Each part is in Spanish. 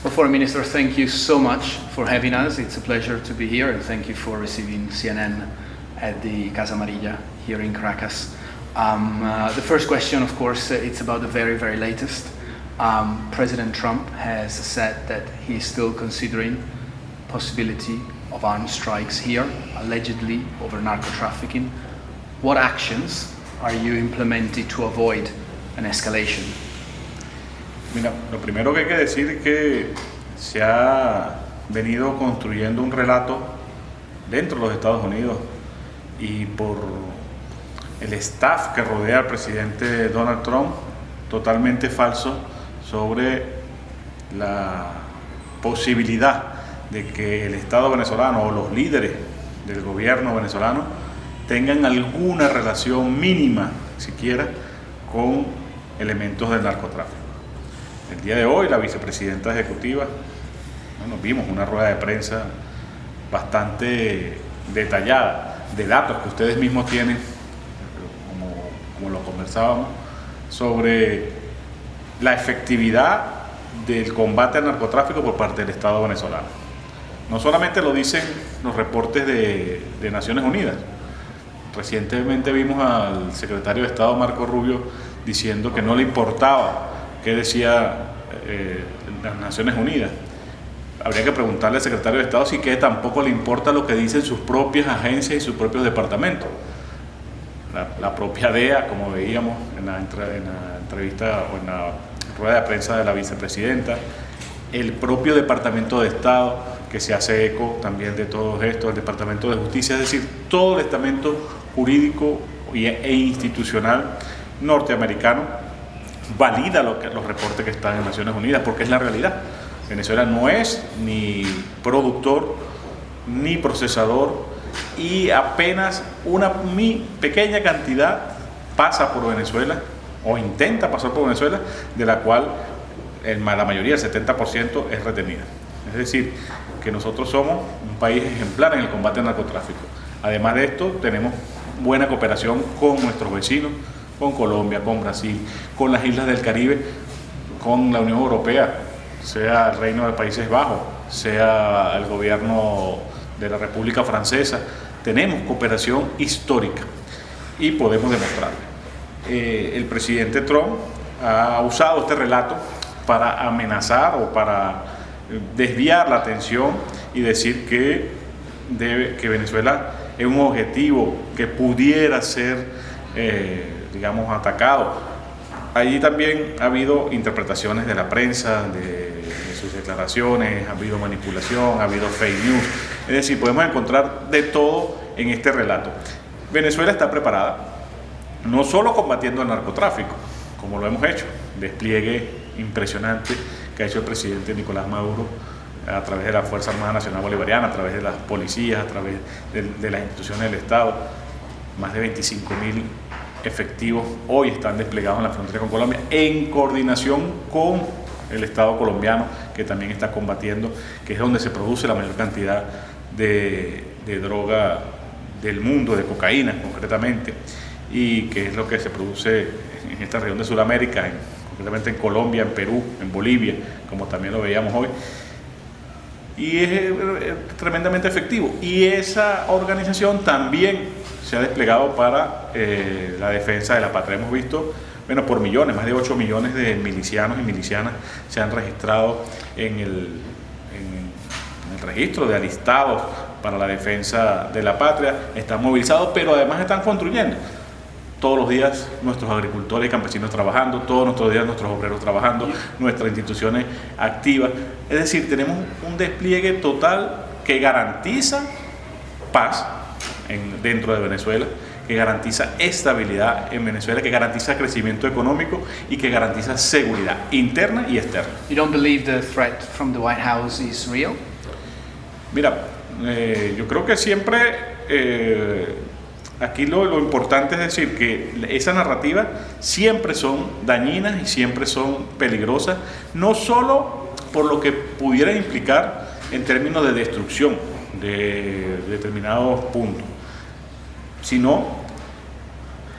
Well, Foreign Minister, thank you so much for having us. It's a pleasure to be here, and thank you for receiving CNN at the Casa Amarilla here in Caracas. The first question, of course, it's about the very, very latest. President Trump has said that he's still considering possibility of armed strikes here, allegedly over narco-trafficking. What actions are you implementing to avoid an escalation? Mira, lo primero que hay que decir es que se ha venido construyendo un relato dentro de los Estados Unidos y por el staff que rodea al presidente Donald Trump, totalmente falso, sobre la posibilidad de que el Estado venezolano o los líderes del gobierno venezolano tengan alguna relación mínima, siquiera, con elementos del narcotráfico. El día de hoy la vicepresidenta ejecutiva, vimos una rueda de prensa bastante detallada de datos que ustedes mismos tienen, como lo conversábamos, sobre la efectividad del combate al narcotráfico por parte del Estado venezolano. No solamente lo dicen los reportes de Naciones Unidas. Recientemente vimos al secretario de Estado Marco Rubio diciendo que no le importaba qué decía las Naciones Unidas. Habría que preguntarle al secretario de Estado si que tampoco le importa lo que dicen sus propias agencias y sus propios departamentos. La propia DEA, como veíamos en la entrevista o en la rueda de prensa de la vicepresidenta, el propio Departamento de Estado, que se hace eco también de todo esto, el Departamento de Justicia, es decir, todo el estamento jurídico e institucional norteamericano valida los reportes que están en Naciones Unidas, porque es la realidad. Venezuela no es ni productor ni procesador y apenas una pequeña cantidad pasa por Venezuela o intenta pasar por Venezuela, de la cual la mayoría, el 70%, es retenida. Es decir, que nosotros somos un país ejemplar en el combate al narcotráfico. Además de esto, tenemos buena cooperación con nuestros vecinos, con Colombia, con Brasil, con las islas del Caribe, con la Unión Europea, sea el Reino de Países Bajos, sea el gobierno de la República Francesa. Tenemos cooperación histórica y podemos demostrarlo. El presidente Trump ha usado este relato para amenazar o para desviar la atención y decir que Venezuela es un objetivo que pudiera ser, digamos, atacado. Allí también ha habido interpretaciones de la prensa, de sus declaraciones, ha habido manipulación, ha habido fake news. Es decir, podemos encontrar de todo en este relato. Venezuela está preparada, no solo combatiendo el narcotráfico, como lo hemos hecho, despliegue impresionante que ha hecho el presidente Nicolás Maduro a través de la Fuerza Armada Nacional Bolivariana, a través de las policías, a través de las instituciones del Estado. Más de 25.000 efectivos hoy están desplegados en la frontera con Colombia, en coordinación con el Estado colombiano, que también está combatiendo, que es donde se produce la mayor cantidad de droga del mundo, de cocaína concretamente, y que es lo que se produce en esta región de Sudamérica, concretamente en Colombia, en Perú, en Bolivia, como también lo veíamos hoy. Y es tremendamente efectivo. Y esa organización también se ha desplegado para la defensa de la patria. Hemos visto, bueno, por millones, más de 8 millones de milicianos y milicianas se han registrado en el registro de alistados para la defensa de la patria. Están movilizados, pero además están construyendo. Todos los días nuestros agricultores y campesinos trabajando, todos nuestros días nuestros obreros trabajando, nuestras instituciones activas. Es decir, tenemos un despliegue total que garantiza paz dentro de Venezuela, que garantiza estabilidad en Venezuela, que garantiza crecimiento económico y que garantiza seguridad interna y externa. You don't believe the threat from the White House is real? Mira, yo creo que siempre aquí lo importante es decir que esa narrativa siempre son dañinas y siempre son peligrosas, no solo por lo que pudiera implicar en términos de destrucción de determinados puntos, sino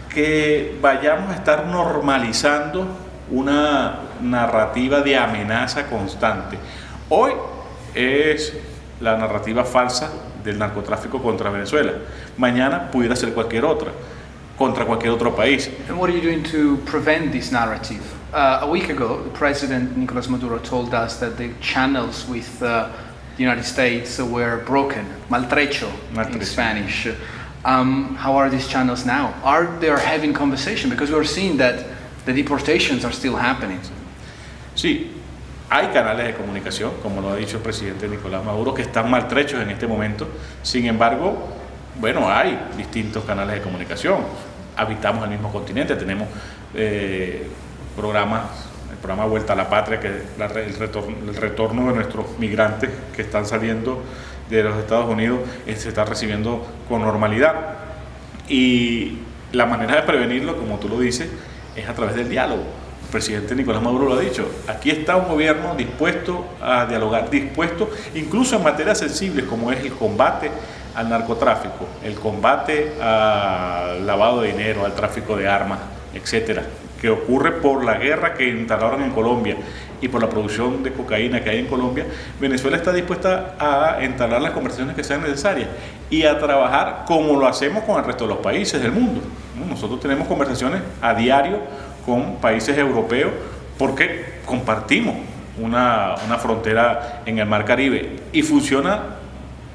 que vayamos a estar normalizando una narrativa de amenaza constante, Hoy es la narrativa falsa del narcotráfico contra Venezuela. Mañana pudiera ser cualquier otra, contra cualquier otro país. And what are you doing to prevent this narrative? A week ago, President Nicolas Maduro told us that the channels with the United States were broken, maltrecho in Spanish. How are these channels now? Are they having conversation? Because we're seeing that the deportations are still happening. Sí, hay canales de comunicación, como lo ha dicho el presidente Nicolás Maduro, que están maltrechos en este momento. Sin embargo, bueno, hay distintos canales de comunicación. Habitamos el mismo continente, tenemos programas, el programa Vuelta a la Patria, que el retorno de nuestros migrantes que están saliendo de los Estados Unidos se está recibiendo con normalidad. Y la manera de prevenirlo, como tú lo dices, es a través del diálogo. El presidente Nicolás Maduro lo ha dicho, aquí está un gobierno dispuesto a dialogar, dispuesto incluso en materias sensibles como es el combate al narcotráfico, el combate al lavado de dinero, al tráfico de armas, etcétera, que ocurre por la guerra que instalaron en Colombia y por la producción de cocaína que hay en Colombia. Venezuela está dispuesta a entablar las conversaciones que sean necesarias y a trabajar como lo hacemos con el resto de los países del mundo. Nosotros tenemos conversaciones a diario con países europeos porque compartimos una frontera en el Mar Caribe y funciona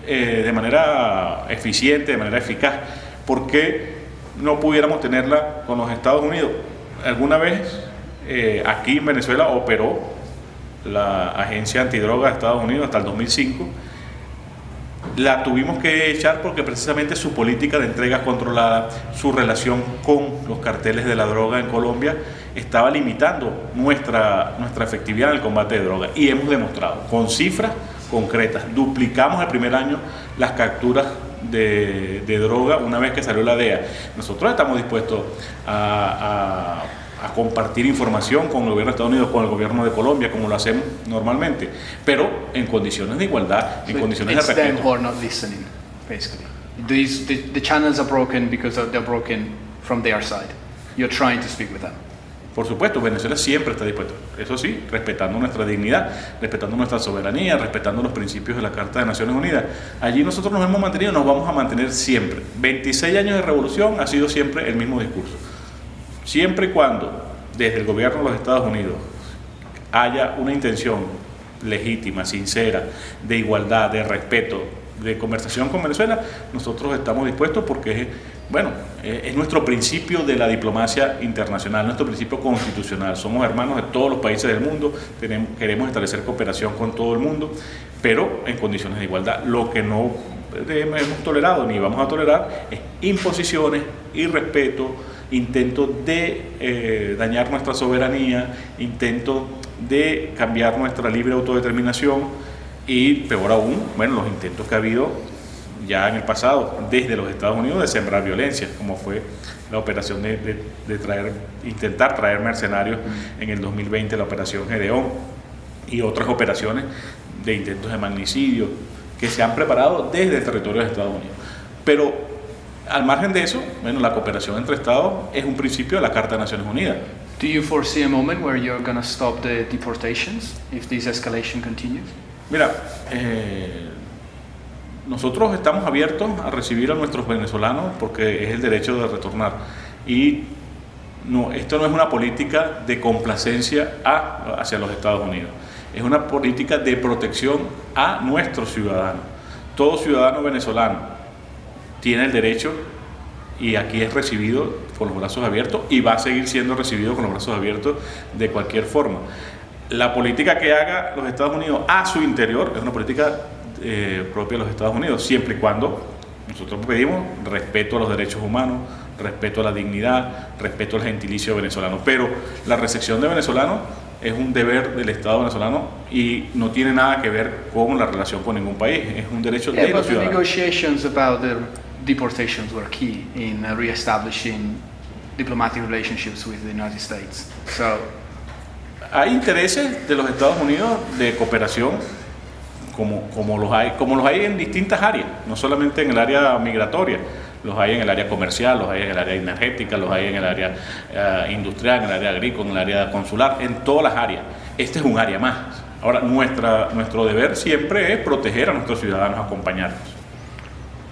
de manera eficiente, de manera eficaz. ¿Por qué no pudiéramos tenerla con los Estados Unidos? Alguna vez aquí en Venezuela operó la Agencia Antidroga de Estados Unidos hasta el 2005. La tuvimos que echar porque precisamente su política de entregas controlada, su relación con los carteles de la droga en Colombia estaba limitando nuestra efectividad en el combate de droga, y hemos demostrado con cifras concretas. Duplicamos el primer año las capturas de droga una vez que salió la DEA. Nosotros estamos dispuestos a compartir información con el gobierno de Estados Unidos, con el gobierno de Colombia, como lo hacemos normalmente, pero en condiciones de igualdad, en condiciones de respeto. It's them who are not listening, basically. The channels are broken because they're broken from their side. You're trying to speak with them. Por supuesto, Venezuela siempre está dispuesta, eso sí, respetando nuestra dignidad, respetando nuestra soberanía, respetando los principios de la Carta de Naciones Unidas. Allí nosotros nos hemos mantenido, nos vamos a mantener siempre. 26 años de revolución ha sido siempre el mismo discurso. Siempre y cuando desde el gobierno de los Estados Unidos haya una intención legítima, sincera, de igualdad, de respeto, de conversación con Venezuela, nosotros estamos dispuestos porque es nuestro principio de la diplomacia internacional, nuestro principio constitucional. Somos hermanos de todos los países del mundo, queremos establecer cooperación con todo el mundo, pero en condiciones de igualdad. Lo que no hemos tolerado ni vamos a tolerar es imposiciones, irrespeto, intentos de dañar nuestra soberanía, intentos de cambiar nuestra libre autodeterminación y, peor aún, los intentos que ha habido ya en el pasado desde los Estados Unidos de sembrar violencia, como fue la operación de intentar traer mercenarios en el 2020, la operación Gedeón, y otras operaciones de intentos de magnicidio que se han preparado desde el territorio de Estados Unidos. Pero al margen de eso, la cooperación entre Estados es un principio de la Carta de Naciones Unidas. Do you foresee a moment where you're going to stop the deportations if this escalation continues? Mira, nosotros estamos abiertos a recibir a nuestros venezolanos porque es el derecho de retornar. Y esto no es una política de complacencia hacia los Estados Unidos. Es una política de protección a nuestros ciudadanos. Todo ciudadano venezolano tiene el derecho y aquí es recibido con los brazos abiertos y va a seguir siendo recibido con los brazos abiertos de cualquier forma. La política que haga los Estados Unidos a su interior es una política propia de los Estados Unidos, siempre y cuando nosotros pedimos respeto a los derechos humanos, respeto a la dignidad, respeto al gentilicio venezolano. Pero la recepción de venezolanos es un deber del Estado venezolano y no tiene nada que ver con la relación con ningún país, es un derecho de los ciudadanos. The negotiations about the deportations were key in reestablishing diplomatic relationships with the United States. So, hay intereses de los Estados Unidos de cooperación como los hay en distintas áreas, no solamente en el área migratoria, los hay en el área comercial, los hay en el área energética, los hay en el área industrial, en el área agrícola, en el área consular, en todas las áreas. Este es un área más. Ahora, nuestro deber siempre es proteger a nuestros ciudadanos, acompañarlos.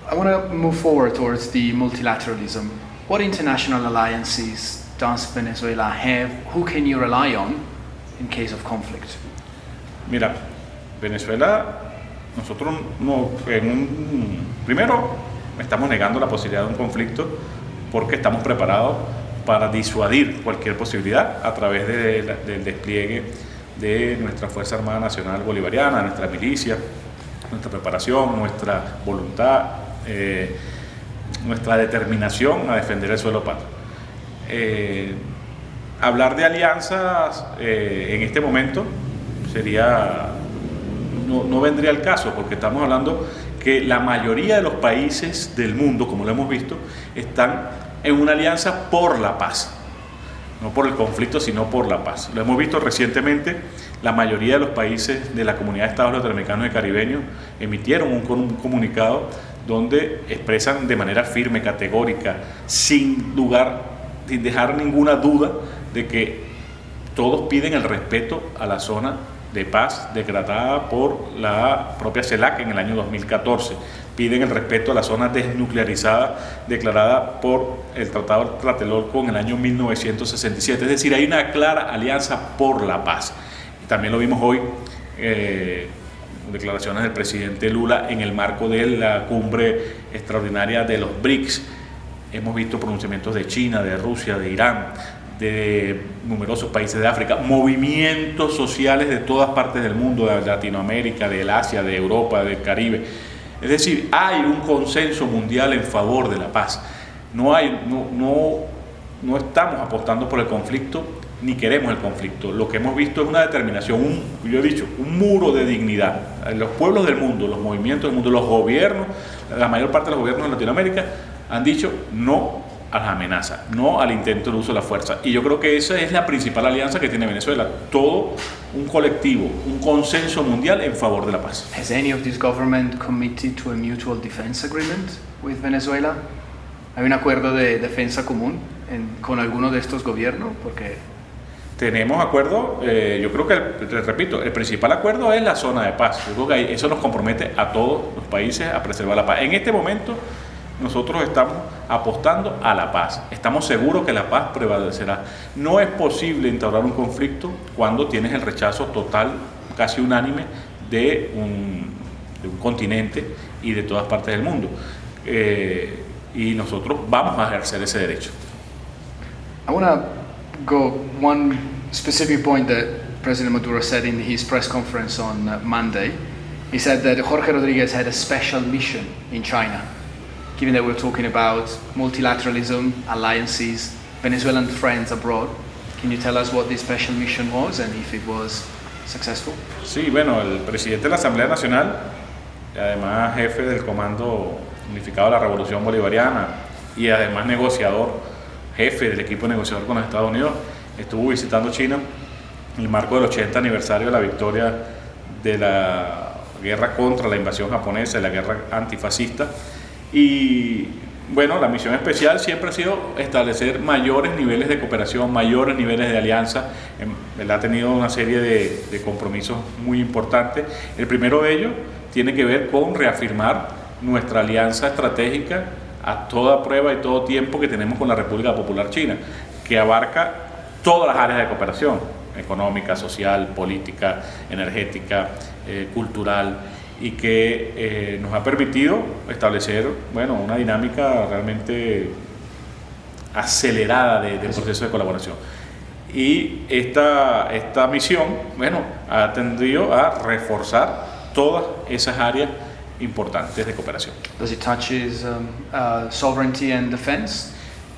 I want to move forward towards the multilateralism. What international alliances does Venezuela have? Who can you rely on in case of conflict? Mira, Venezuela, nosotros primero estamos negando la posibilidad de un conflicto porque estamos preparados para disuadir cualquier posibilidad a través del despliegue de nuestra Fuerza Armada Nacional Bolivariana, nuestra milicia, nuestra preparación, nuestra voluntad, nuestra determinación a defender el suelo patrio. Hablar de alianzas en este momento no vendría al caso, porque estamos hablando que la mayoría de los países del mundo, como lo hemos visto, están en una alianza por la paz, no por el conflicto, sino por la paz. Lo hemos visto recientemente, la mayoría de los países de la Comunidad de Estados Latinoamericanos y Caribeños emitieron un comunicado donde expresan de manera firme, categórica, sin dejar ninguna duda de que todos piden el respeto a la zona de paz decretada por la propia CELAC en el año 2014. Piden el respeto a la zona desnuclearizada declarada por el Tratado de Tlatelolco en el año 1967. Es decir, hay una clara alianza por la paz. También lo vimos hoy, declaraciones del presidente Lula en el marco de la cumbre extraordinaria de los BRICS. Hemos visto pronunciamientos de China, de Rusia, de Irán, de numerosos países de África, movimientos sociales de todas partes del mundo, de Latinoamérica, del Asia, de Europa, del Caribe. Es decir, hay un consenso mundial en favor de la paz. No estamos apostando por el conflicto, ni queremos el conflicto. Lo que hemos visto es una determinación, yo he dicho, un muro de dignidad. Los pueblos del mundo, los movimientos del mundo, los gobiernos, la mayor parte de los gobiernos de Latinoamérica han dicho no a las amenazas, no al intento de uso de la fuerza. Y yo creo que esa es la principal alianza que tiene Venezuela. Todo un colectivo, un consenso mundial en favor de la paz. Has any of this government committed to a mutual defense agreement with Venezuela? ¿Hay un acuerdo de defensa común con alguno de estos gobiernos? Porque tenemos acuerdo, yo creo que, repito, el principal acuerdo es la zona de paz. Yo creo que eso nos compromete a todos los países a preservar la paz. En este momento nosotros estamos apostando a la paz. Estamos seguros que la paz prevalecerá. No es posible instaurar un conflicto cuando tienes el rechazo total, casi unánime, de un continente y de todas partes del mundo. Y nosotros vamos a ejercer ese derecho. I want to go one specific point that President Maduro said in his press conference on Monday. He said that Jorge Rodriguez had a special mission in China. Given that we're talking about multilateralism, alliances, Venezuelan friends abroad, can you tell us what this special mission was and if it was successful? Sí, bueno, el presidente de la Asamblea Nacional, además jefe del Comando Unificado de la Revolución Bolivariana y además negociador, jefe del equipo negociador con los Estados Unidos, estuvo visitando China en el marco del 80 aniversario de la victoria de la guerra contra la invasión japonesa, de la guerra antifascista. Y bueno, la misión especial siempre ha sido establecer mayores niveles de cooperación, mayores niveles de alianza. Él ha tenido una serie de compromisos muy importantes. El primero de ellos tiene que ver con reafirmar nuestra alianza estratégica a toda prueba y todo tiempo que tenemos con la República Popular China, que abarca todas las áreas de cooperación, económica, social, política, energética, cultural, y que nos ha permitido establecer, bueno, una dinámica realmente acelerada de proceso de colaboración. Y esta misión, bueno, ha tendido a reforzar todas esas áreas importantes de cooperación. Does it touch sovereignty and defense?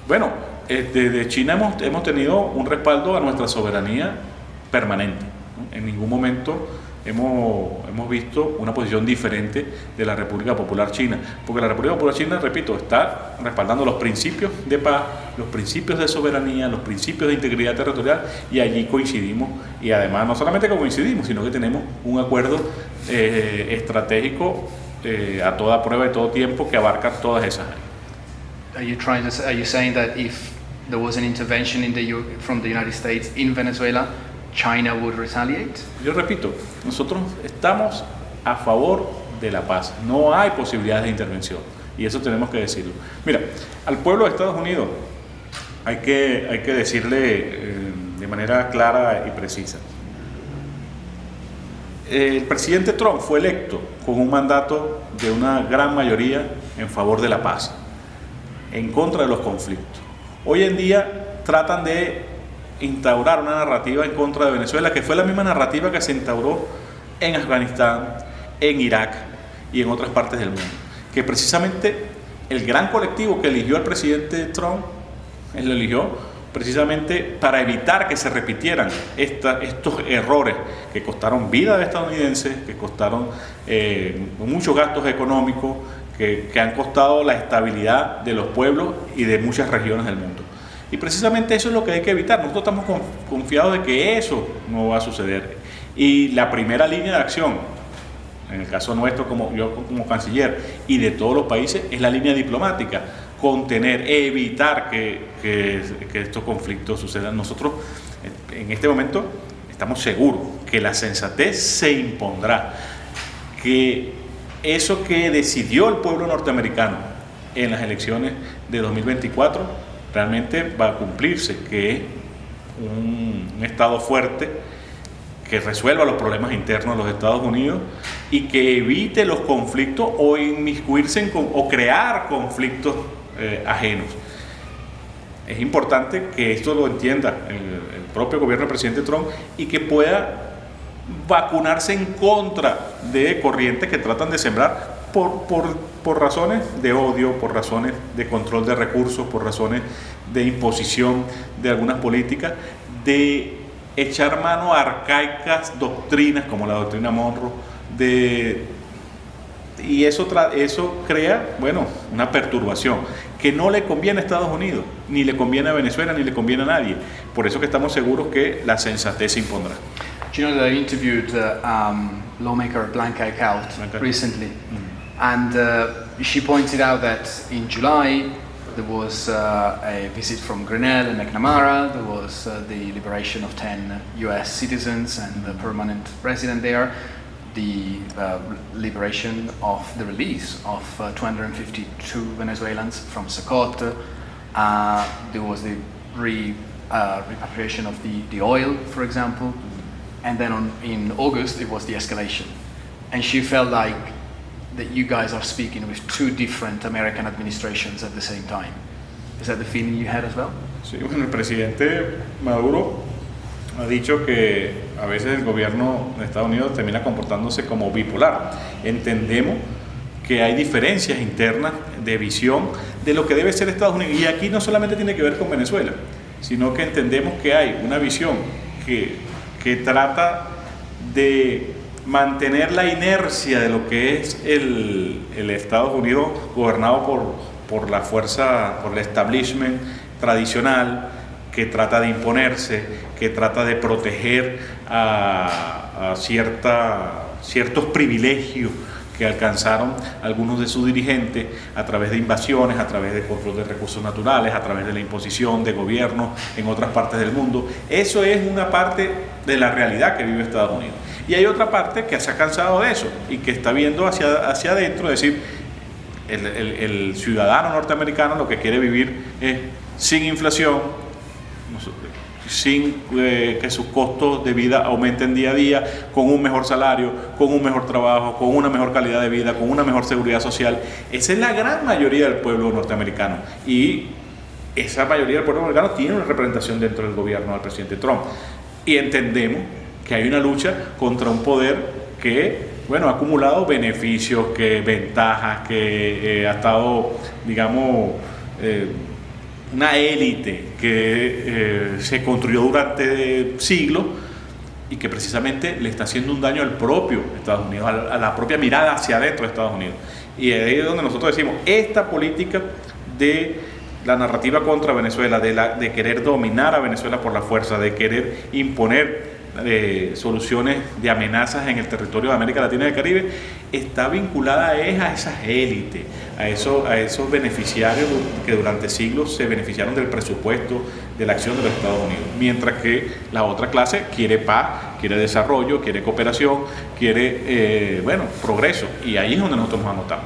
Bueno, desde China hemos tenido un respaldo a nuestra soberanía permanente, ¿no? En ningún momento hemos visto una posición diferente de la República Popular China, porque la República Popular China, repito, está respaldando los principios de paz, los principios de soberanía, los principios de integridad territorial, y allí coincidimos. Y además no solamente coincidimos, sino que tenemos un acuerdo estratégico a toda prueba y todo tiempo que abarca todas esas áreas. Are you saying that if there was an intervention from the United States in Venezuela, China would retaliate? Yo repito, nosotros estamos a favor de la paz. No hay posibilidades de intervención. Y eso tenemos que decirlo. Mira, al pueblo de Estados Unidos hay que decirle de manera clara y precisa. El presidente Trump fue electo con un mandato de una gran mayoría en favor de la paz, en contra de los conflictos. Hoy en día tratan de instaurar una narrativa en contra de Venezuela, que fue la misma narrativa que se instauró en Afganistán, en Irak y en otras partes del mundo. Que precisamente el gran colectivo que eligió al presidente Trump, él lo eligió precisamente para evitar que se repitieran estos errores que costaron vida de estadounidenses, que costaron muchos gastos económicos, que han costado la estabilidad de los pueblos y de muchas regiones del mundo. Y precisamente eso es lo que hay que evitar. Nosotros estamos confiados de que eso no va a suceder. Y la primera línea de acción, en el caso nuestro, yo como canciller, y de todos los países, es la línea diplomática. Contener, evitar que estos conflictos sucedan. Nosotros en este momento estamos seguros que la sensatez se impondrá, que eso que decidió el pueblo norteamericano en las elecciones de 2024 realmente va a cumplirse, que es un Estado fuerte que resuelva los problemas internos de los Estados Unidos y que evite los conflictos o inmiscuirse o crear conflictos ajenos. Es importante que esto lo entienda el propio gobierno del presidente Trump y que pueda vacunarse en contra de corrientes que tratan de sembrar por razones de odio, por razones de control de recursos, por razones de imposición de algunas políticas, de echar mano a arcaicas doctrinas como la doctrina Monroe, y eso crea, una perturbación que no le conviene a Estados Unidos, ni le conviene a Venezuela, ni le conviene a nadie. Por eso que estamos seguros que la sensatez se impondrá. Do you know that I interviewed lawmaker Blanca Eckhout recently, and she pointed out that in July there was a visit from Grenell and McNamara. There was the liberation of 10 US citizens and the permanent resident there. The liberation of the release of 252 Venezuelans from Socotra. There was the repatriation of the oil, for example. And then in August, it was the escalation. And she felt like that you guys are speaking with two different American administrations at the same time. Is that the feeling you had as well? Sí, bueno, el presidente Maduro ha dicho que a veces el gobierno de Estados Unidos termina comportándose como bipolar. Entendemos que hay diferencias internas de visión de lo que debe ser Estados Unidos. Y aquí no solamente tiene que ver con Venezuela, sino que entendemos que hay una visión que trata de mantener la inercia de lo que es el Estados Unidos gobernado por la fuerza, por el establishment tradicional, que trata de imponerse, que trata de proteger a ciertos privilegios que alcanzaron algunos de sus dirigentes a través de invasiones, a través de control de recursos naturales, a través de la imposición de gobiernos en otras partes del mundo. Eso es una parte de la realidad que vive Estados Unidos. Y hay otra parte que se ha cansado de eso y que está viendo hacia adentro, es decir, el ciudadano norteamericano lo que quiere vivir es sin inflación, sin que sus costos de vida aumenten día a día, con un mejor salario, con un mejor trabajo, con una mejor calidad de vida, con una mejor seguridad social. Esa es la gran mayoría del pueblo norteamericano y esa mayoría del pueblo norteamericano tiene una representación dentro del gobierno del presidente Trump y entendemos que hay una lucha contra un poder que ha acumulado beneficios, ventajas, que ha estado, una élite que se construyó durante siglos y que precisamente le está haciendo un daño al propio Estados Unidos, a la propia mirada hacia adentro de Estados Unidos. Y ahí es donde nosotros decimos, esta política de la narrativa contra Venezuela, de querer dominar a Venezuela por la fuerza, de querer imponer soluciones de amenazas en el territorio de América Latina y el Caribe, está vinculada a esas élites, a esos beneficiarios que durante siglos se beneficiaron del presupuesto de la acción de los Estados Unidos, mientras que la otra clase quiere paz, quiere desarrollo, quiere cooperación, quiere progreso, y ahí es donde nosotros nos anotamos.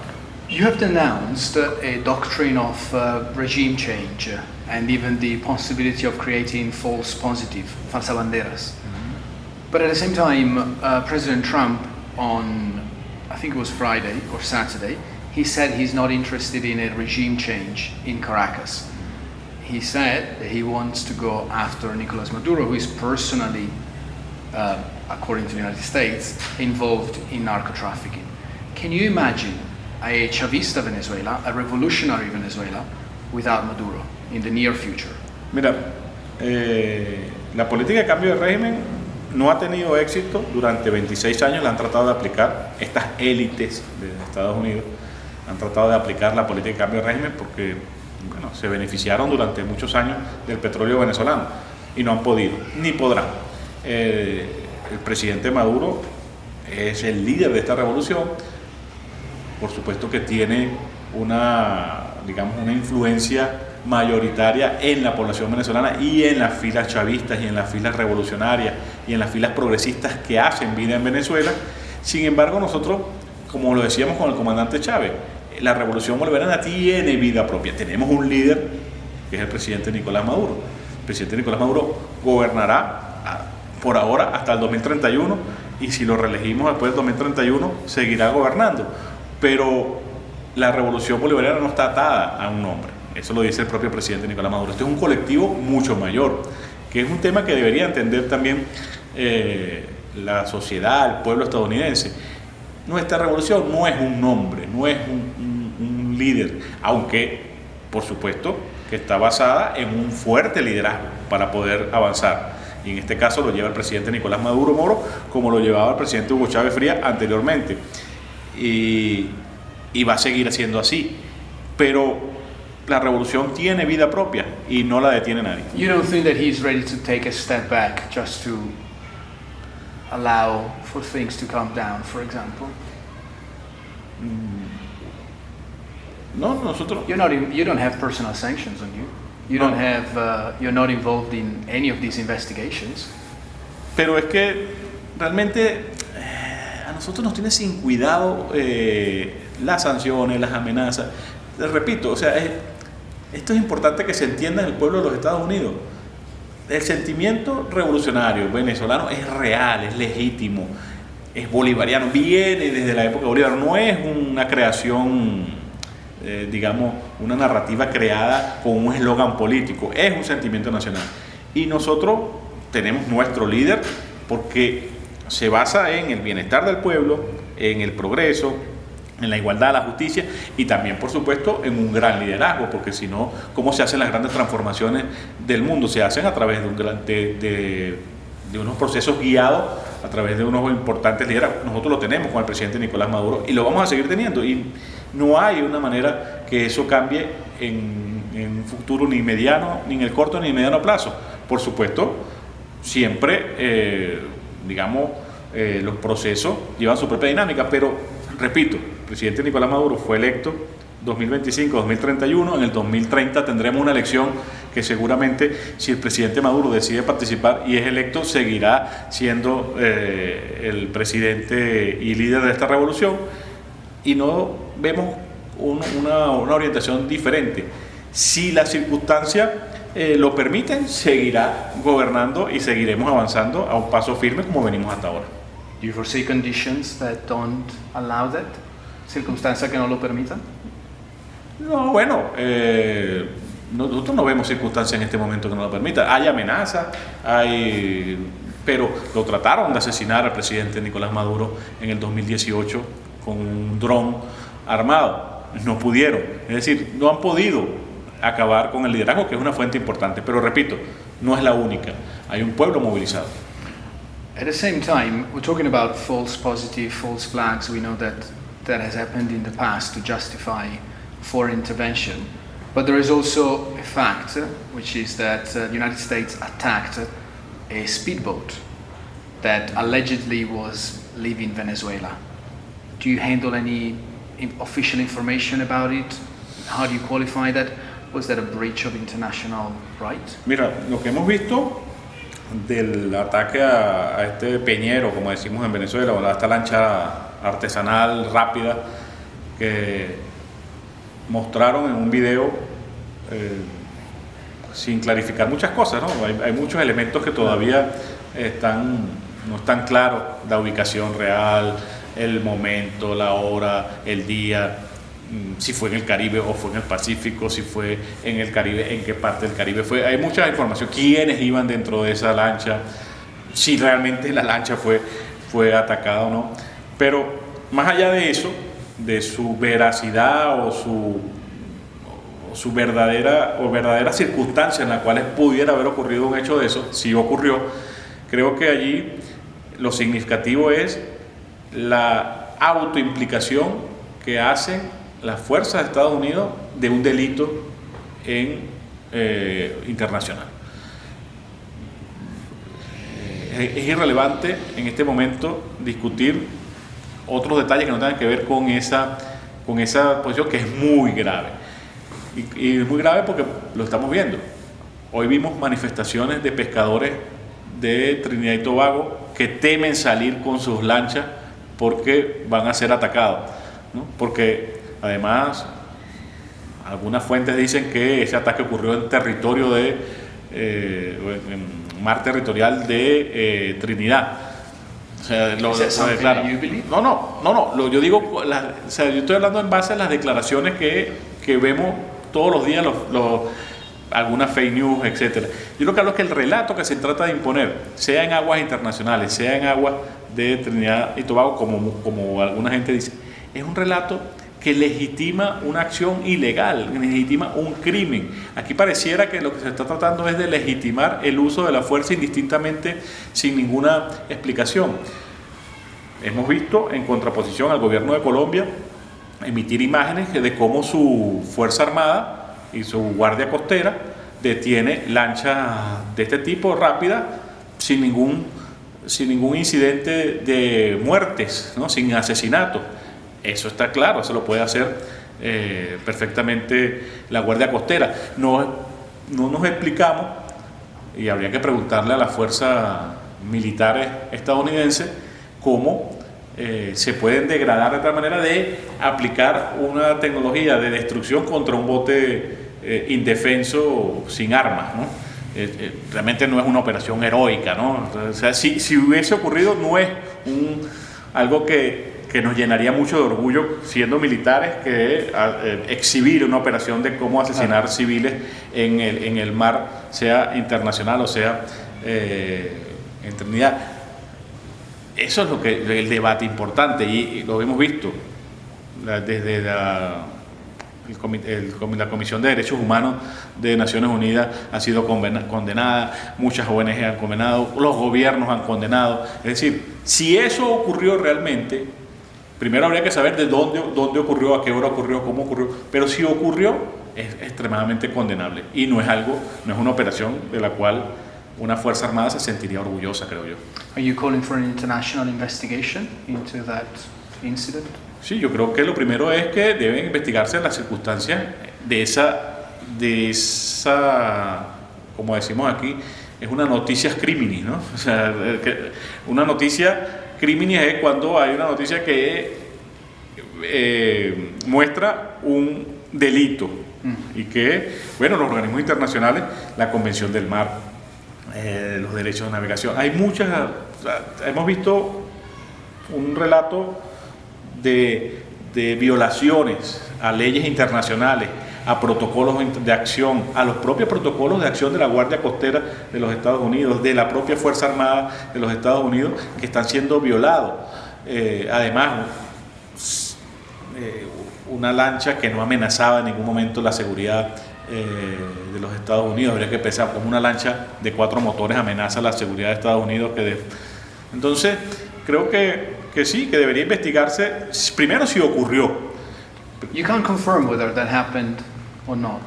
You have announced a doctrine of regime change and even the possibility of creating false positive, falsa banderas. But at the same time, President Trump on, I think it was Friday or Saturday, he said he's not interested in a regime change in Caracas. He said that he wants to go after Nicolás Maduro, who is personally, according to the United States, involved in narco trafficking. Can you imagine a Chavista Venezuela, a revolutionary Venezuela, without Maduro in the near future? Mira, la política de cambio de régimen no ha tenido éxito. Durante 26 años la han tratado de aplicar estas élites de Estados Unidos, han tratado de aplicar la política de cambio de régimen porque se beneficiaron durante muchos años del petróleo venezolano y no han podido, ni podrán. El presidente Maduro es el líder de esta revolución. Por supuesto que tiene una influencia mayoritaria en la población venezolana y en las filas chavistas y en las filas revolucionarias y en las filas progresistas que hacen vida en Venezuela. Sin embargo, nosotros, como lo decíamos con el comandante Chávez, la revolución bolivariana tiene vida propia. Tenemos un líder que es el presidente Nicolás Maduro. El presidente Nicolás Maduro gobernará por ahora hasta el 2031 y si lo reelegimos después del 2031 seguirá gobernando. Pero la revolución bolivariana no está atada a un nombre. Eso lo dice el propio presidente Nicolás Maduro. Este es un colectivo mucho mayor, que es un tema que debería entender también la sociedad, el pueblo estadounidense. Nuestra revolución no es un nombre, no es un líder, aunque por supuesto que está basada en un fuerte liderazgo para poder avanzar. Y en este caso lo lleva el presidente Nicolás Maduro Moro, como lo llevaba el presidente Hugo Chávez Frías anteriormente. Y va a seguir siendo así. Pero la revolución tiene vida propia y no la detiene nadie. You don't think that he's ready to take a step back just to allow for things to calm down, for example? No, nosotros. You don't have personal sanctions on you. You're not involved in any of these investigations. Pero es que realmente a nosotros nos tiene sin cuidado las sanciones, las amenazas. Les repito, o sea, esto es importante que se entienda en el pueblo de los Estados Unidos. El sentimiento revolucionario venezolano es real, es legítimo, es bolivariano, viene desde la época de Bolívar, no es una creación, una narrativa creada con un eslogan político, es un sentimiento nacional. Y nosotros tenemos nuestro líder porque se basa en el bienestar del pueblo, en el progreso, en la igualdad, la justicia y también, por supuesto, en un gran liderazgo, porque si no, ¿cómo se hacen las grandes transformaciones del mundo? Se hacen a través de unos procesos guiados, a través de unos importantes liderazgos. Nosotros lo tenemos con el presidente Nicolás Maduro y lo vamos a seguir teniendo, y no hay una manera que eso cambie en un futuro ni mediano, ni en el corto ni en mediano plazo. Por supuesto, siempre, los procesos llevan su propia dinámica, pero repito, el presidente Nicolás Maduro fue electo 2025-2031, en el 2030 tendremos una elección que seguramente, si el presidente Maduro decide participar y es electo, seguirá siendo el presidente y líder de esta revolución, y no vemos una orientación diferente. Si las circunstancias lo permiten, seguirá gobernando y seguiremos avanzando a un paso firme como venimos hasta ahora. Do you foresee conditions that don't allow that? ¿Circunstancias que no lo permitan? No, bueno, nosotros no vemos circunstancias en este momento que no lo permitan. Hay amenazas, pero lo trataron de asesinar al presidente Nicolás Maduro en el 2018 con un dron armado. No pudieron, es decir, no han podido acabar con el liderazgo, que es una fuente importante, pero repito, no es la única. Hay un pueblo movilizado. At the same time, we're talking about false positive, false flags. We know that has happened in the past to justify foreign intervention. But there is also a fact, which is that the United States attacked a speedboat that allegedly was leaving Venezuela. Do you handle any official information about it? How do you qualify that? Was that a breach of international right? Mira, lo que hemos visto del ataque a este peñero, como decimos en Venezuela, o a esta lancha artesanal rápida que mostraron en un video sin clarificar muchas cosas, ¿no? Hay muchos elementos que todavía no están claros, la ubicación real, el momento, la hora, el día, si fue en el Caribe o fue en el Pacífico, si fue en el Caribe, en qué parte del Caribe fue. Hay mucha información, quiénes iban dentro de esa lancha, si realmente la lancha fue atacada o no. Pero más allá de eso, de su veracidad o su verdadera circunstancia en la cual pudiera haber ocurrido un hecho de eso, si ocurrió, creo que allí lo significativo es la autoimplicación que hacen las fuerzas de Estados Unidos de un delito internacional. Es irrelevante en este momento discutir otros detalles que no tengan que ver con esa posición, que es muy grave. Y es muy grave porque lo estamos viendo. Hoy vimos manifestaciones de pescadores de Trinidad y Tobago que temen salir con sus lanchas porque van a ser atacados, ¿no? Porque además algunas fuentes dicen que ese ataque ocurrió en territorio en mar territorial de Trinidad. O sea, lo declara. No, yo digo, yo estoy hablando en base a las declaraciones que vemos todos los días, algunas fake news, etcétera. Yo lo que hablo es que el relato que se trata de imponer, sea en aguas internacionales, sea en aguas de Trinidad y Tobago, como alguna gente dice, es un relato que legitima una acción ilegal, legitima un crimen. Aquí pareciera que lo que se está tratando es de legitimar el uso de la fuerza indistintamente, sin ninguna explicación. Hemos visto, en contraposición al gobierno de Colombia, emitir imágenes de cómo su Fuerza Armada y su Guardia Costera detiene lanchas de este tipo rápidas sin ningún incidente de muertes, ¿no? Sin asesinato. Eso está claro, eso lo puede hacer perfectamente la Guardia Costera. No nos explicamos, y habría que preguntarle a las fuerzas militares estadounidenses cómo se pueden degradar de tal manera de aplicar una tecnología de destrucción contra un bote indefenso sin armas, ¿no? Realmente no es una operación heroica, ¿no? O sea, si hubiese ocurrido, no es algo que nos llenaría mucho de orgullo siendo militares, que exhibir una operación de cómo asesinar civiles en el mar, sea internacional o sea en Trinidad. Eso es el debate importante, y lo hemos visto desde la Comisión de Derechos Humanos de Naciones Unidas ha sido condenada, muchas ONG han condenado, los gobiernos han condenado. Es decir, si eso ocurrió realmente, primero habría que saber de dónde ocurrió, a qué hora ocurrió, cómo ocurrió, pero si ocurrió es extremadamente condenable y no es una operación de la cual una Fuerza Armada se sentiría orgullosa, creo yo. Are you calling for an international investigation into that incident? Sí, yo creo que lo primero es que deben investigarse las circunstancias de esa, como decimos aquí, es una noticia criminis, ¿no? O sea, una noticia criminis es cuando hay una noticia que muestra un delito y que, bueno, los organismos internacionales, la Convención del Mar, los derechos de navegación, hay muchas, hemos visto un relato de violaciones a leyes internacionales, a protocolos de acción, a los propios protocolos de acción de la Guardia Costera de los Estados Unidos, de la propia Fuerza Armada de los Estados Unidos, que están siendo violados. Además, una lancha que no amenazaba en ningún momento la seguridad de los Estados Unidos. Habría que pensar como una lancha de 4 motores amenaza la seguridad de Estados Unidos. Entonces, creo que sí, que debería investigarse primero si ocurrió. You can't confirm whether that happened or not.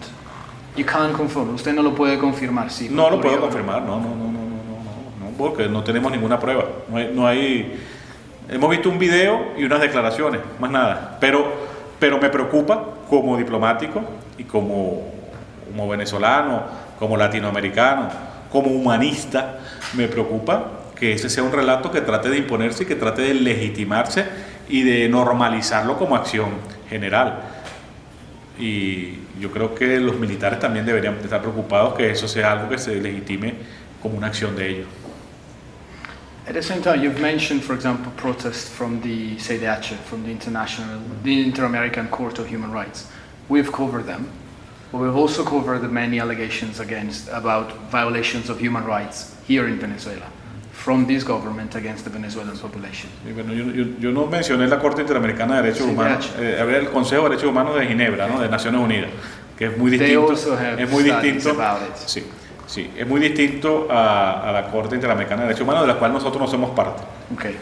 You can't confirm. Usted no lo puede confirmar. Si no lo puedo confirmar, no. porque no tenemos ninguna prueba. Hemos visto un video y unas declaraciones, más nada. Pero me preocupa como diplomático y como venezolano, como latinoamericano, como humanista, me preocupa que ese sea un relato que trate de imponerse y que trate de legitimarse y de normalizarlo como acción general. Y yo creo que los militares también deberían estar preocupados que eso sea algo que se legitime como una acción de ellos. At the same time, you've mentioned, for example, protests from the CIDH, from the Inter-American Court of Human Rights. We've covered them, but we've also covered the many allegations about violations of human rights here in Venezuela, from this government against the Venezuelan population. Y bueno, yo no mencioné la Corte Interamericana de Derechos Humanos, había el Consejo de Derechos Humanos de Ginebra, ¿no? De Naciones Unidas, que es muy distinto. Es muy distinto. Sí, es muy distinto a la Corte Interamericana de Derechos Humanos, de la cual nosotros no somos parte. Okay.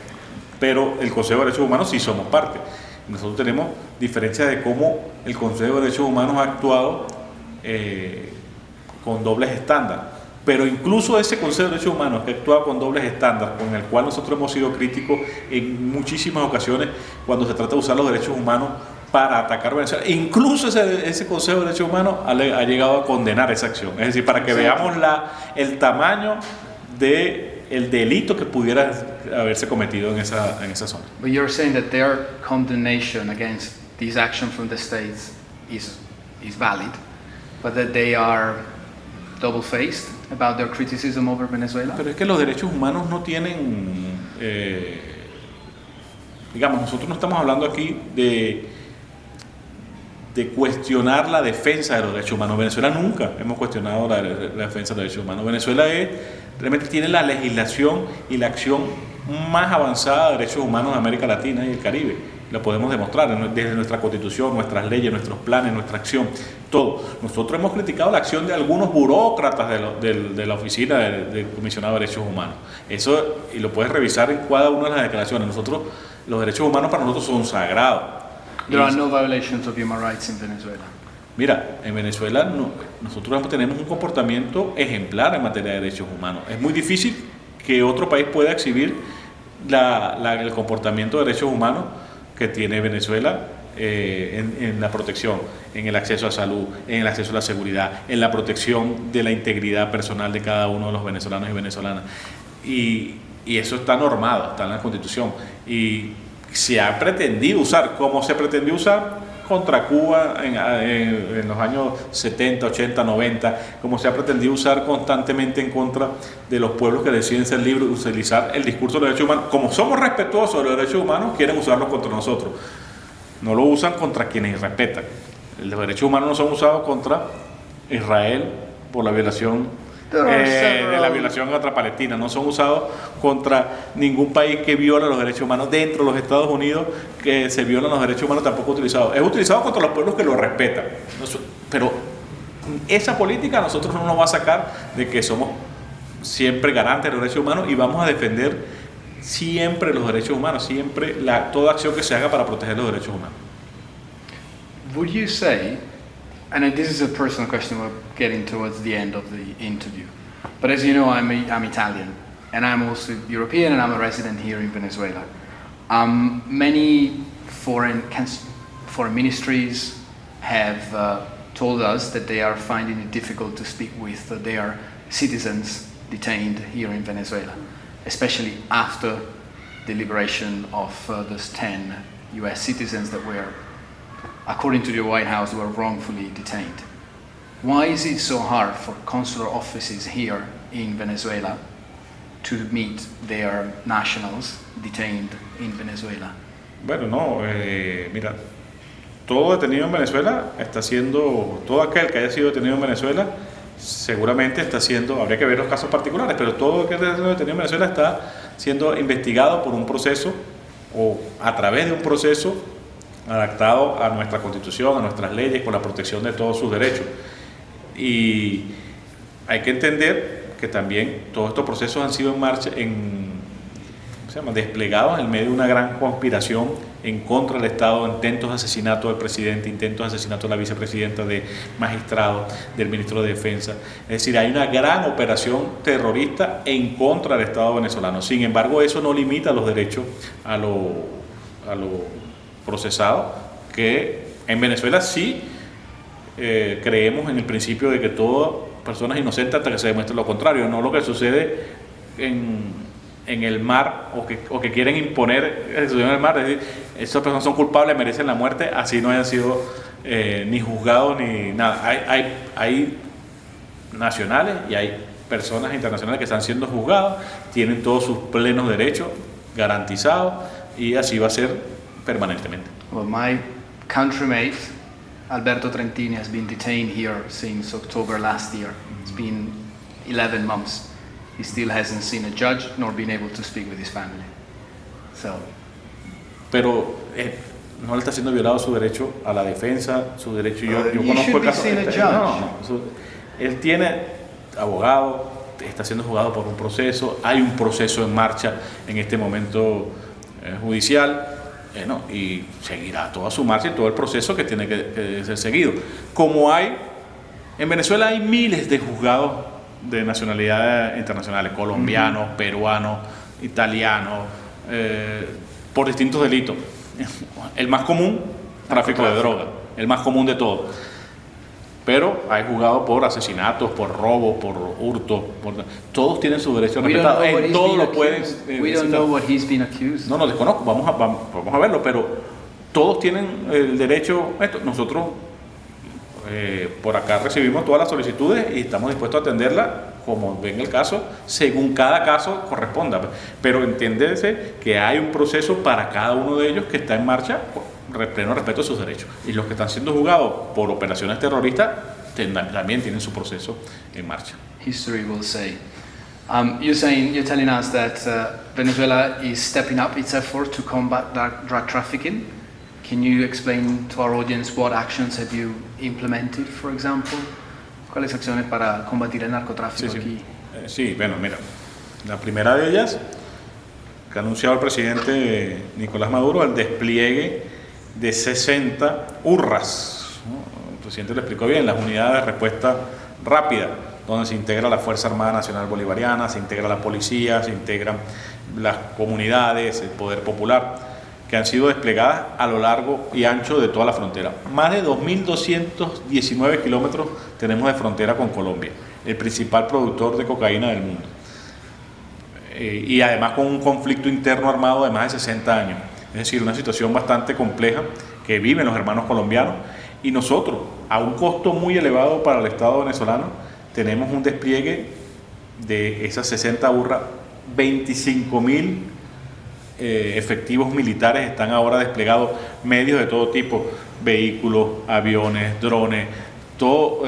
Pero el Consejo de Derechos Humanos sí somos parte. Nosotros tenemos diferencias de cómo el Consejo de Derechos Humanos ha actuado con dobles estándares. Pero incluso ese Consejo de Derechos Humanos que ha actuado con dobles estándares, con el cual nosotros hemos sido críticos en muchísimas ocasiones cuando se trata de usar los derechos humanos para atacar Venezuela. Incluso ese Consejo de Derechos Humanos ha llegado a condenar esa acción. Es decir, para que veamos el tamaño del delito que pudiera haberse cometido en esa zona. But you're saying that their condemnation against this action from the states is valid, but that they are double-faced about their criticism over Venezuela? Pero es que los derechos humanos no tienen... digamos, nosotros no estamos hablando aquí de cuestionar la defensa de los derechos humanos. Venezuela nunca hemos cuestionado la defensa de los derechos humanos. Venezuela realmente tiene la legislación y la acción más avanzada de derechos humanos de América Latina y el Caribe. Lo podemos demostrar desde nuestra constitución, nuestras leyes, nuestros planes, nuestra acción, todo. Nosotros hemos criticado la acción de algunos burócratas de la oficina del comisionado de derechos humanos. Eso, y lo puedes revisar en cada una de las declaraciones. Los derechos humanos para nosotros son sagrados. There are no violations of human rights in Venezuela. Mira, en Venezuela nosotros tenemos un comportamiento ejemplar en materia de derechos humanos. Es muy difícil que otro país pueda exhibir el comportamiento de derechos humanos que tiene Venezuela en la protección, en el acceso a salud, en el acceso a la seguridad, en la protección de la integridad personal de cada uno de los venezolanos y venezolanas. Y eso está normado, está en la Constitución. Y se ha pretendido usar, como se pretendió usar contra Cuba en los años 70, 80, 90, como se ha pretendido usar constantemente en contra de los pueblos que deciden ser libres, utilizar el discurso de los derechos humanos. Como somos respetuosos de los derechos humanos, quieren usarlos contra nosotros. No lo usan contra quienes respetan. Los derechos humanos no son usados contra Israel por la violación de la violación contra Palestina, no son usados contra ningún país que viola los derechos humanos. Dentro de los Estados Unidos que se violan los derechos humanos tampoco es utilizado. Es utilizado contra los pueblos que lo respetan. Pero esa política a nosotros no nos va a sacar de que somos siempre garantes de los derechos humanos y vamos a defender siempre los derechos humanos, siempre toda acción que se haga para proteger los derechos humanos. Would you say, and this is a personal question we're getting towards the end of the interview, but as you know, I'm Italian, and I'm also European, and I'm a resident here in Venezuela. Many foreign ministries have told us that they are finding it difficult to speak with their citizens detained here in Venezuela, especially after the liberation of those 10 US citizens that were, according to the White House, were wrongfully detained. Why is it so hard for consular offices here in Venezuela to meet their nationals detained in Venezuela? Bueno, no, mira, todo detenido en Venezuela todo aquel que haya sido detenido en Venezuela, seguramente está siendo, habría que ver los casos particulares, pero todo aquel que haya sido detenido en Venezuela está siendo investigado por un proceso o a través de un proceso adaptado a nuestra Constitución, a nuestras leyes, con la protección de todos sus derechos. Y hay que entender que también todos estos procesos han sido desplegados en medio de una gran conspiración en contra del Estado, intentos de asesinato del presidente, intentos de asesinato de la vicepresidenta, de magistrados, del ministro de Defensa. Es decir, hay una gran operación terrorista en contra del Estado venezolano. Sin embargo, eso no limita los derechos a los procesados, que en Venezuela sí creemos en el principio de que todas personas inocentes hasta que se demuestre lo contrario, no lo que sucede en el mar o que quieren imponer en el mar, es decir, esas personas son culpables, merecen la muerte, así no hayan sido ni juzgados ni nada. Hay nacionales y hay personas internacionales que están siendo juzgadas, tienen todos sus plenos derechos garantizados y así va a ser permanentemente. Well, my countrymate, Alberto Trentini, has been detained here since October last year. It's been 11 months. He still hasn't seen a judge nor been able to speak with his family. So. Pero no le está siendo violado su derecho a la defensa, su derecho. Yo conozco el caso. Él tiene abogado, está siendo juzgado por un proceso, hay un proceso en marcha en este momento judicial. Y seguirá toda su marcha y todo el proceso que tiene que ser seguido. Como en Venezuela hay miles de juzgados de nacionalidades internacionales, colombianos, peruanos, italianos, por distintos delitos. El más común, tráfico de droga, el más común de todos. Pero hay juzgados por asesinatos, por robo, por hurto, todos tienen su derecho respetado. En todo lo pueden. We don't know what he's been accused. No desconozco, vamos a verlo, pero todos tienen el derecho. Nosotros por acá recibimos todas las solicitudes y estamos dispuestos a atenderlas como venga el caso, según cada caso corresponda. Pero entiéndese que hay un proceso para cada uno de ellos que está en marcha, pleno respeto a sus derechos. Y los que están siendo juzgados por operaciones terroristas también tienen su proceso en marcha. History will say. You're telling us that Venezuela is stepping up its effort to combat drug trafficking. Can you explain to our audience what actions have you implemented, for example? ¿Cuáles acciones para combatir el narcotráfico aquí? Sí, bueno, mira, la primera de ellas, que ha anunciado el presidente Nicolás Maduro, el despliegue de 60 URRAs, ¿no? El presidente lo explicó bien, las unidades de respuesta rápida, donde se integra la Fuerza Armada Nacional Bolivariana, se integra la policía, se integran las comunidades, el poder popular, que han sido desplegadas a lo largo y ancho de toda la frontera. Más de 2.219 kilómetros tenemos de frontera con Colombia, el principal productor de cocaína del mundo. Y además con un conflicto interno armado de más de 60 años. Es decir, una situación bastante compleja que viven los hermanos colombianos, y nosotros, a un costo muy elevado para el Estado venezolano, tenemos un despliegue de esas 60 URRAs, 25.000 efectivos militares están ahora desplegados, medios de todo tipo, vehículos, aviones, drones, todo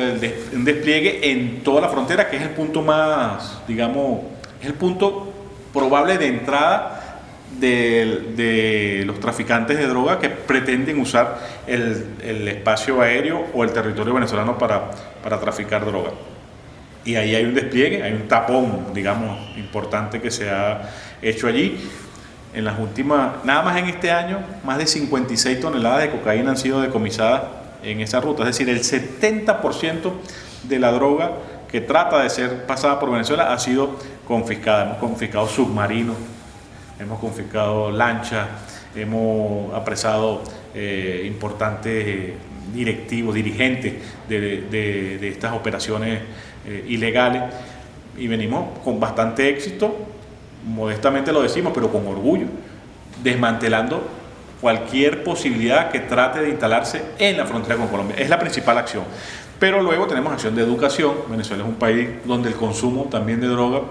un despliegue en toda la frontera, que es el punto más, digamos, es el punto probable de entrada de los traficantes de droga que pretenden usar el espacio aéreo o el territorio venezolano para traficar droga. Y ahí hay un despliegue, hay un tapón, digamos, importante que se ha hecho allí. En las últimas, nada más en este año, más de 56 toneladas de cocaína han sido decomisadas en esa ruta. Es decir, el 70% de la droga que trata de ser pasada por Venezuela ha sido confiscada. Hemos confiscado submarinos, hemos confiscado lanchas, hemos apresado importantes directivos, dirigentes de estas operaciones ilegales, y venimos con bastante éxito, modestamente lo decimos, pero con orgullo, desmantelando cualquier posibilidad que trate de instalarse en la frontera con Colombia. Es la principal acción. Pero luego tenemos acción de educación. Venezuela es un país donde el consumo también de droga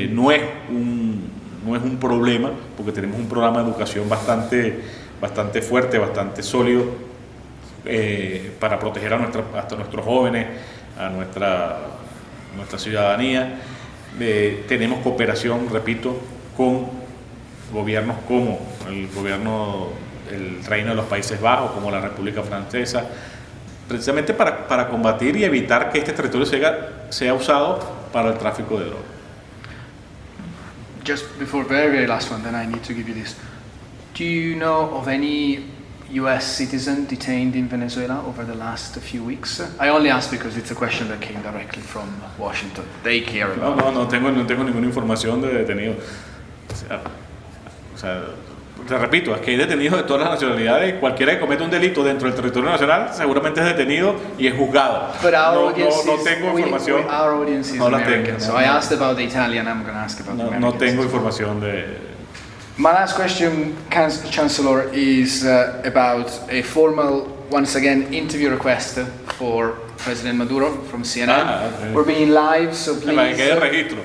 no es un problema, porque tenemos un programa de educación bastante fuerte, bastante sólido, para proteger a nuestros jóvenes, a nuestra ciudadanía. Tenemos cooperación, repito, con gobiernos como el Reino de los Países Bajos, como la República Francesa, precisamente para combatir y evitar que este territorio sea usado para el tráfico de drogas. Just before very last one, then I need to give you this. Do you know of any US citizen detained in Venezuela over the last few weeks? I only ask because it's a question that came directly from Washington. They care about it. No tengo ninguna información de detenidos. O sea, te repito, es que hay detenidos de todas las nacionalidades. Cualquiera que cometa un delito dentro del territorio nacional seguramente es detenido y es juzgado. But our No tengo información. Our audience is No la American, tengo, so no. I asked about the Italian. I'm going to ask about the Americans. No tengo información de. My last question, Chancellor, is about a formal, once again, interview request for President Maduro from CNN. Okay. We're being live, so please. Que registro.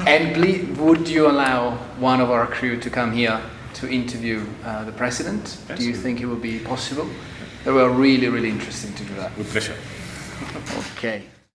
And please, would you allow one of our crew to come here to interview the president? Yes. Do you think it would be possible? That would be really, really interesting to do that. With pleasure. Okay.